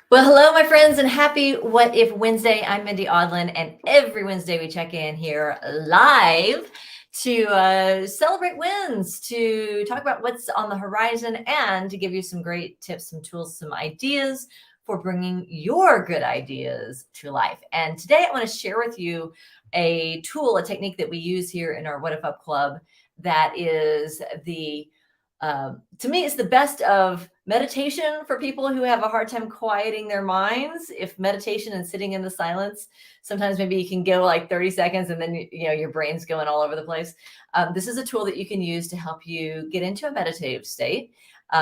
Well, hello, my friends, and happy What If Wednesday. I'm Mindy Audlin, and every Wednesday we check in here live to celebrate wins, to talk about what's on the horizon, and to give you some great tips, some tools, some ideas for bringing your good ideas to life. And today I want to share with you a tool, a technique that we use here in our What If Up Club that is to me, it's the best of meditation for people who have a hard time quieting their minds. If meditation and sitting in the silence, sometimes maybe you can go like 30 seconds and then your brain's going all over the place. This is a tool that you can use to help you get into a meditative state.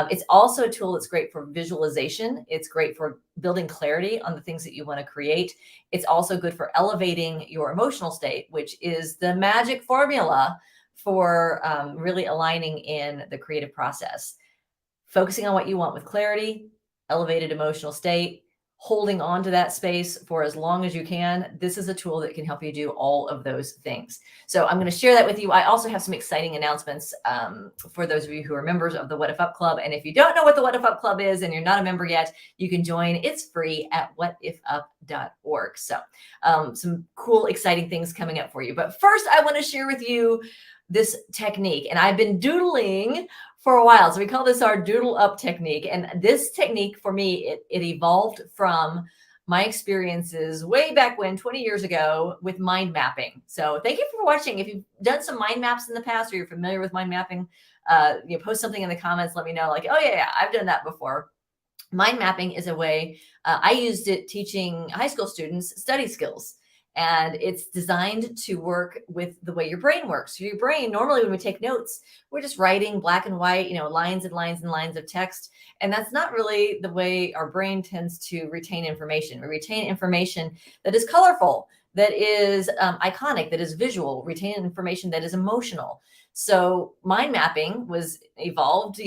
It's also a tool that's great for visualization. It's great for building clarity on the things that you want to create. It's also good for elevating your emotional state, which is the magic formula for really aligning in the creative process. Focusing on what you want with clarity, elevated emotional state, holding on to that space for as long as you can. This is a tool that can help you do all of those things. So I'm going to share that with you. I also have some exciting announcements for those of you who are members of the What If Up Club. And if you don't know what the What If Up Club is and you're not a member yet, you can join. It's free at whatifup.org. So some cool, exciting things coming up for you. But first, I want to share with you this technique. And I've been doodling for a while. So we call this our doodle up technique. And this technique for me, it evolved from my experiences way back when, 20 years ago, with mind mapping. So thank you for watching. If you've done some mind maps in the past or you're familiar with mind mapping, post something in the comments, let me know like, oh yeah, I've done that before. Mind mapping is a way, I used it teaching high school students study skills. And it's designed to work with the way your brain works. So your brain, normally when we take notes, we're just writing black and white, lines and lines and lines of text. And that's not really the way our brain tends to retain information. We retain information that is colorful, that is iconic, that is visual, retain information that is emotional. So mind mapping was evolved,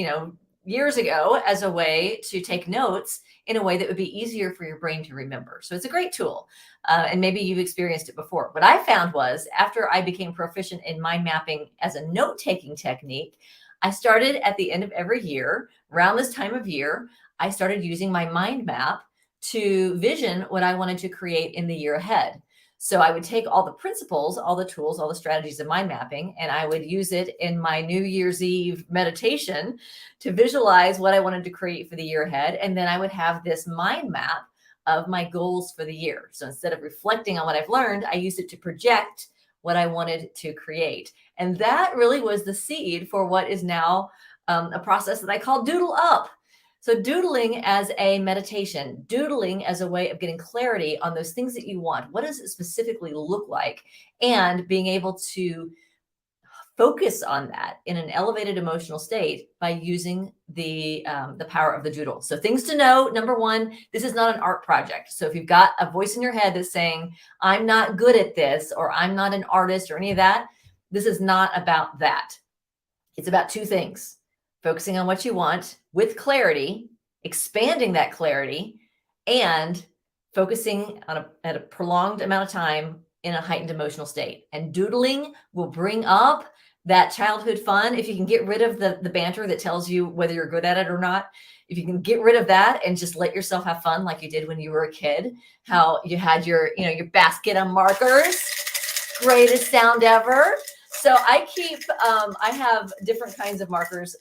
years ago as a way to take notes in a way that would be easier for your brain to remember. So it's a great tool. And maybe you've experienced it before. What I found was after I became proficient in mind mapping as a note-taking technique, I started at the end of every year, around this time of year, I started using my mind map to vision what I wanted to create in the year ahead. So I would take all the principles, all the tools, all the strategies of mind mapping, and I would use it in my New Year's Eve meditation to visualize what I wanted to create for the year ahead. And then I would have this mind map of my goals for the year. So instead of reflecting on what I've learned, I used it to project what I wanted to create. And that really was the seed for what is now a process that I call Doodle Up. So doodling as a meditation, doodling as a way of getting clarity on those things that you want. What does it specifically look like? And being able to focus on that in an elevated emotional state by using the power of the doodle. So things to know. Number one, this is not an art project. So if you've got a voice in your head that's saying, I'm not good at this, or I'm not an artist or any of that, this is not about that. It's about two things. Focusing on what you want with clarity, expanding that clarity, and focusing on at a prolonged amount of time in a heightened emotional state. And doodling will bring up that childhood fun. If you can get rid of the banter that tells you whether you're good at it or not, if you can get rid of that and just let yourself have fun like you did when you were a kid, how you had your basket of markers, greatest sound ever. So I have different kinds of markers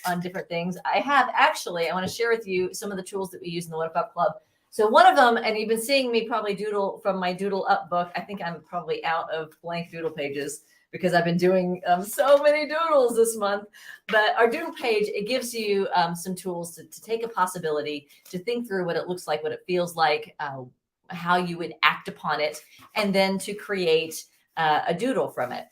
on different things. I want to share with you some of the tools that we use in the What If Up Club. So one of them, and you've been seeing me probably doodle from my Doodle Up book. I think I'm probably out of blank doodle pages because I've been doing so many doodles this month. But our doodle page, it gives you some tools to take a possibility, to think through what it looks like, what it feels like, how you would act upon it, and then to create a doodle from it.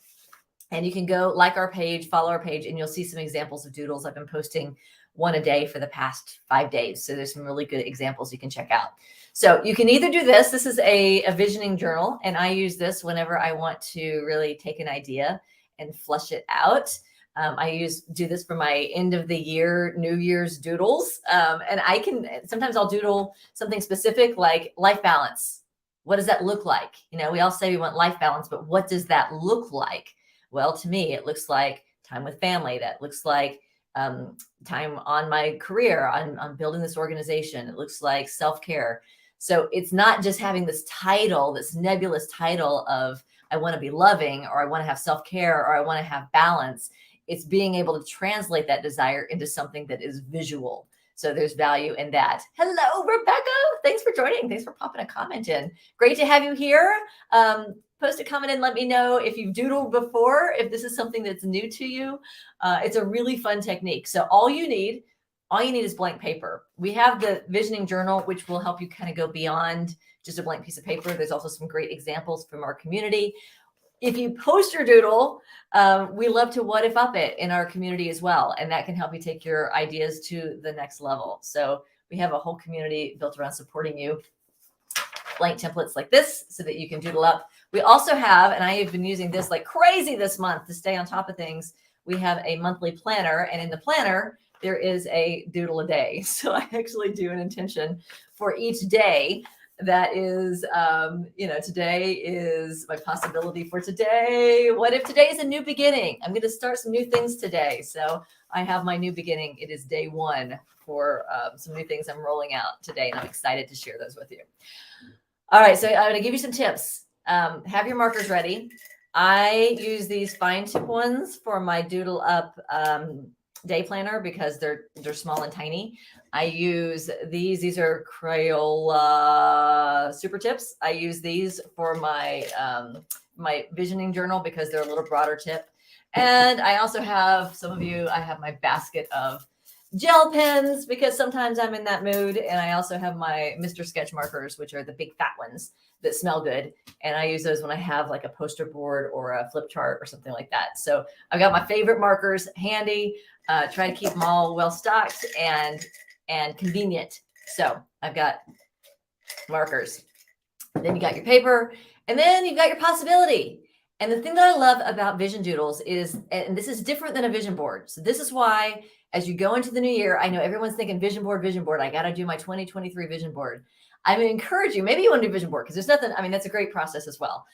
And you can go like our page, follow our page, and you'll see some examples of doodles. I've been posting one a day for the past 5 days. So there's some really good examples you can check out. So you can either do this. This is a visioning journal, and I use this whenever I want to really take an idea and flush it out. I do this for my end of the year, New Year's doodles. And sometimes I'll doodle something specific like life balance. What does that look like? We all say we want life balance, but what does that look like? Well, to me, it looks like time with family. That looks like time on my career, on building this organization. It looks like self-care. So it's not just having this title, this nebulous title of I want to be loving, or I want to have self-care, or I want to have balance. It's being able to translate that desire into something that is visual. So there's value in that. Hello, Rebecca. Thanks for joining. Thanks for popping a comment in. Great to have you here. Post a comment and let me know if you've doodled before, if this is something that's new to you. It's a really fun technique. So all you need is blank paper. We have the visioning journal, which will help you kind of go beyond just a blank piece of paper. There's also some great examples from our community. If you post your doodle, we love to what if up it in our community as well. And that can help you take your ideas to the next level. So we have a whole community built around supporting you. Blank templates like this so that you can doodle up. We also have, and I have been using this like crazy this month to stay on top of things, we have a monthly planner. And in the planner, there is a doodle a day. So I actually do an intention for each day. That is, today is my possibility for today. What if today is a new beginning? I'm going to start some new things today. So I have my new beginning. It is day one for some new things I'm rolling out today, and I'm excited to share those with you. All right, so I'm going to give you some tips. Have your markers ready. I use these fine tip ones for my Doodle Up day planner because they're small and tiny. I use these. These are Crayola super tips. I use these for my my visioning journal because they're a little broader tip. And I also have I have my basket of gel pens because sometimes I'm in that mood. And I also have my Mr. Sketch markers, which are the big fat ones that smell good. And I use those when I have like a poster board or a flip chart or something like that. So I've got my favorite markers handy. Try to keep them all well stocked and convenient. So I've got markers. Then you got your paper, and then you've got your possibility. And the thing that I love about vision doodles is, and this is different than a vision board. So this is why, as you go into the new year, I know everyone's thinking vision board. I got to do my 2023 vision board. I would encourage you, maybe you want to do vision board because there's nothing, that's a great process as well.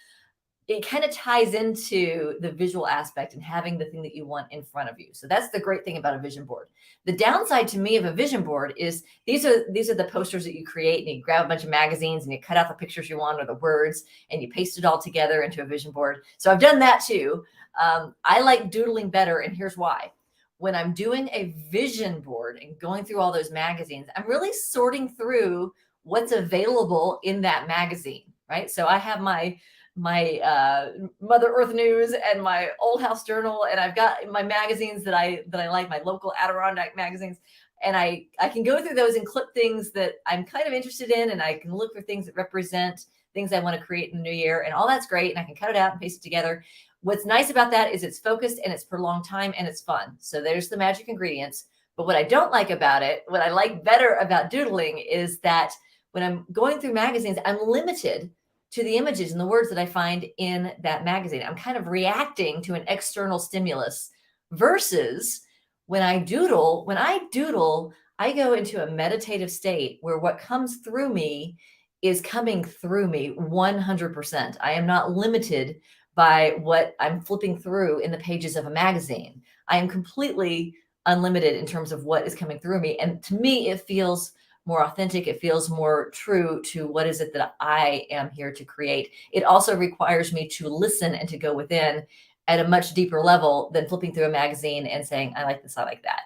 It kind of ties into the visual aspect and having the thing that you want in front of you. So that's the great thing about a vision board. The downside to me of a vision board is these are the posters that you create, and you grab a bunch of magazines and you cut out the pictures you want or the words and you paste it all together into a vision board. So I've done that too. I like doodling better, and here's why. When I'm doing a vision board and going through all those magazines, I'm really sorting through what's available in that magazine, right? So I have my Mother Earth News and my Old House Journal, and I've got my magazines that I like, my local Adirondack magazines, and I can go through those and clip things that I'm kind of interested in, and I can look for things that represent things I want to create in the new year, and all that's great, and I can cut it out and paste it together. What's nice about that is it's focused and it's for a long time and it's fun. So there's the magic ingredients. But what I don't like about it, what I like better about doodling, is that when I'm going through magazines, I'm limited to the images and the words that I find in that magazine. I'm kind of reacting to an external stimulus versus when I doodle, I go into a meditative state where what comes through me is coming through me 100%. I am not limited by what I'm flipping through in the pages of a magazine. I am completely unlimited in terms of what is coming through me. And to me, it feels more authentic. It feels more true to what is it that I am here to create. It also requires me to listen and to go within at a much deeper level than flipping through a magazine and saying, I like this, I like that.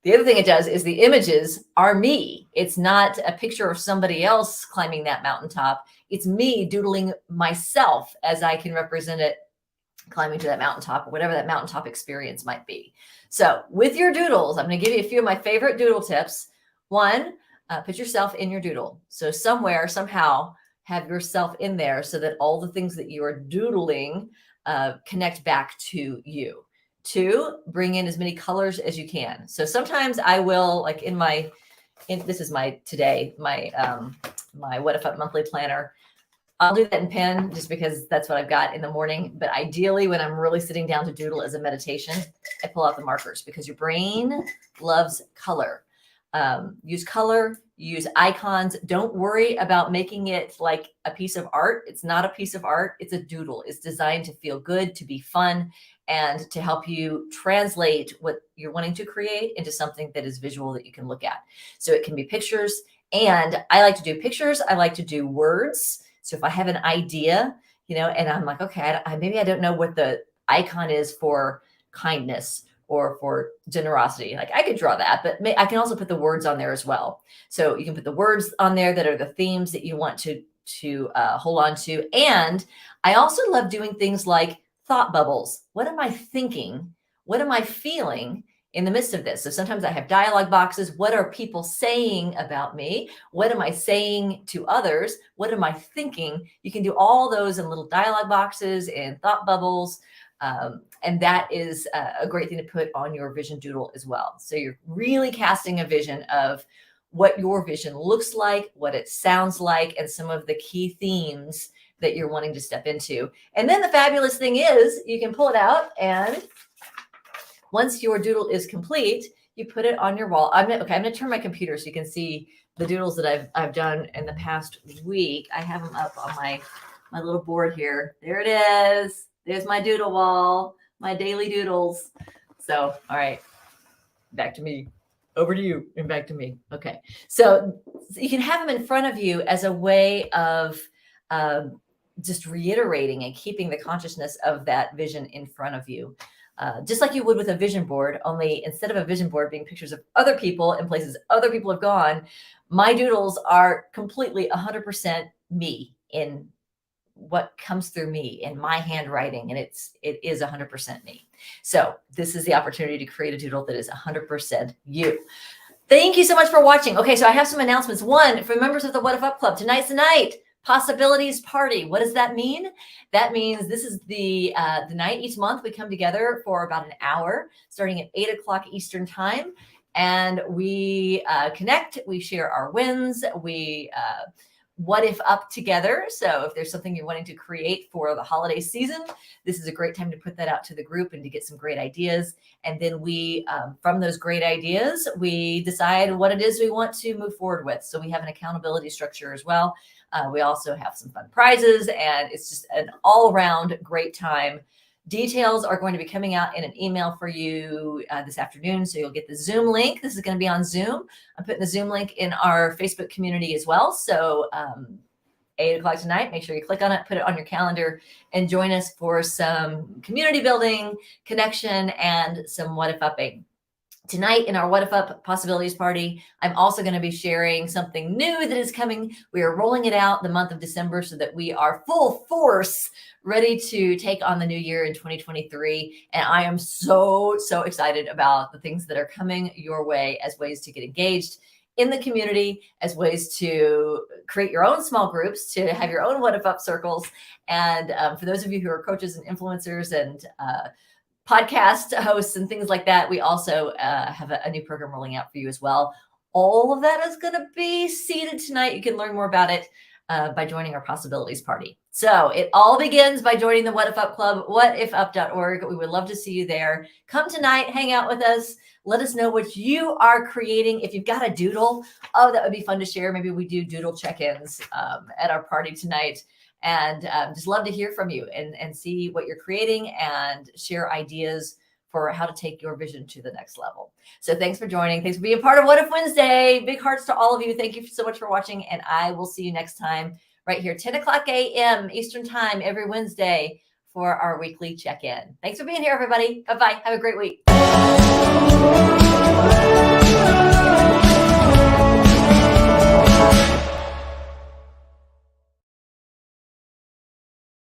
The other thing it does is the images are me. It's not a picture of somebody else climbing that mountaintop. It's me doodling myself as I can represent it climbing to that mountaintop, or whatever that mountaintop experience might be. So with your doodles, I'm going to give you a few of my favorite doodle tips. One, put yourself in your doodle. So somewhere, somehow, have yourself in there so that all the things that you are doodling connect back to you. Two, bring in as many colors as you can. So sometimes I will, like this is my today, my What If Up monthly planner. I'll do that in pen just because that's what I've got in the morning. But ideally, when I'm really sitting down to doodle as a meditation, I pull out the markers because your brain loves color. Use color, Use icons. Don't worry about making it like a piece of art. It's not a piece of art. It's a doodle. It's designed to feel good, to be fun, and to help you translate what you're wanting to create into something that is visual that you can look at. So it can be pictures. And I like to do pictures. I like to do words. So if I have an idea, and I'm like, okay, maybe I don't know what the icon is for kindness or for generosity. Like I could draw that, but I can also put the words on there as well. So you can put the words on there that are the themes that you want to hold on to. And I also love doing things like thought bubbles. What am I thinking? What am I feeling in the midst of this? So sometimes I have dialogue boxes. What are people saying about me? What am I saying to others? What am I thinking? You can do all those in little dialogue boxes and thought bubbles. And that is a great thing to put on your vision doodle as well. So you're really casting a vision of what your vision looks like, what it sounds like, and some of the key themes that you're wanting to step into. And then the fabulous thing is you can pull it out, and once your doodle is complete, you put it on your wall. I'm gonna turn my computer so you can see the doodles that I've done in the past week. I have them up on my little board here. There it is. There's my doodle wall, my daily doodles. So, all right, back to me. Over to you and back to me. Okay. So you can have them in front of you as a way of just reiterating and keeping the consciousness of that vision in front of you. Just like you would with a vision board, only instead of a vision board being pictures of other people and places other people have gone, my doodles are completely 100% me in what comes through me in my handwriting. And it is 100% me. So this is the opportunity to create a doodle that is 100% you. Thank you so much for watching. Okay, so I have some announcements. One, for members of the What If Up Club, tonight's the night. Possibilities Party. What does that mean? That means this is the night each month we come together for about an hour, starting at 8 o'clock Eastern time. And we connect, we share our wins, we what if up together. So if there's something you're wanting to create for the holiday season, this is a great time to put that out to the group and to get some great ideas. And then we, from those great ideas, we decide what it is we want to move forward with. So we have an accountability structure as well. We also have some fun prizes, and it's just an all-around great time. Details are going to be coming out in an email for you this afternoon. So you'll get the Zoom link. This is going to be on Zoom. I'm putting the Zoom link in our Facebook community as well. So 8 o'clock tonight, make sure you click on it, put it on your calendar, and join us for some community building, connection, and some What If Upping. Tonight in our What If Up Possibilities Party, I'm also going to be sharing something new that is coming. We are rolling it out the month of December so that we are full force ready to take on the new year in 2023. And I am so excited about the things that are coming your way as ways to get engaged in the community, as ways to create your own small groups, to have your own What If Up circles. And for those of you who are coaches and influencers and podcast hosts and things like that, we also have a new program rolling out for you as well. All of that is going to be seated tonight. You can learn more about it by joining our Possibilities Party. So it all begins by joining the What If Up Club, whatifup.org. We would love to see you there. Come tonight, hang out with us. Let us know what you are creating. If you've got a doodle, oh, that would be fun to share. Maybe we do doodle check-ins at our party tonight. And just love to hear from you and see what you're creating and share ideas for how to take your vision to the next level. So thanks for joining. Thanks for being a part of What If Wednesday. Big hearts to all of you. Thank you so much for watching. And I will see you next time right here, 10 o'clock a.m. Eastern time every Wednesday for our weekly check-in. Thanks for being here, everybody. Bye-bye. Have a great week.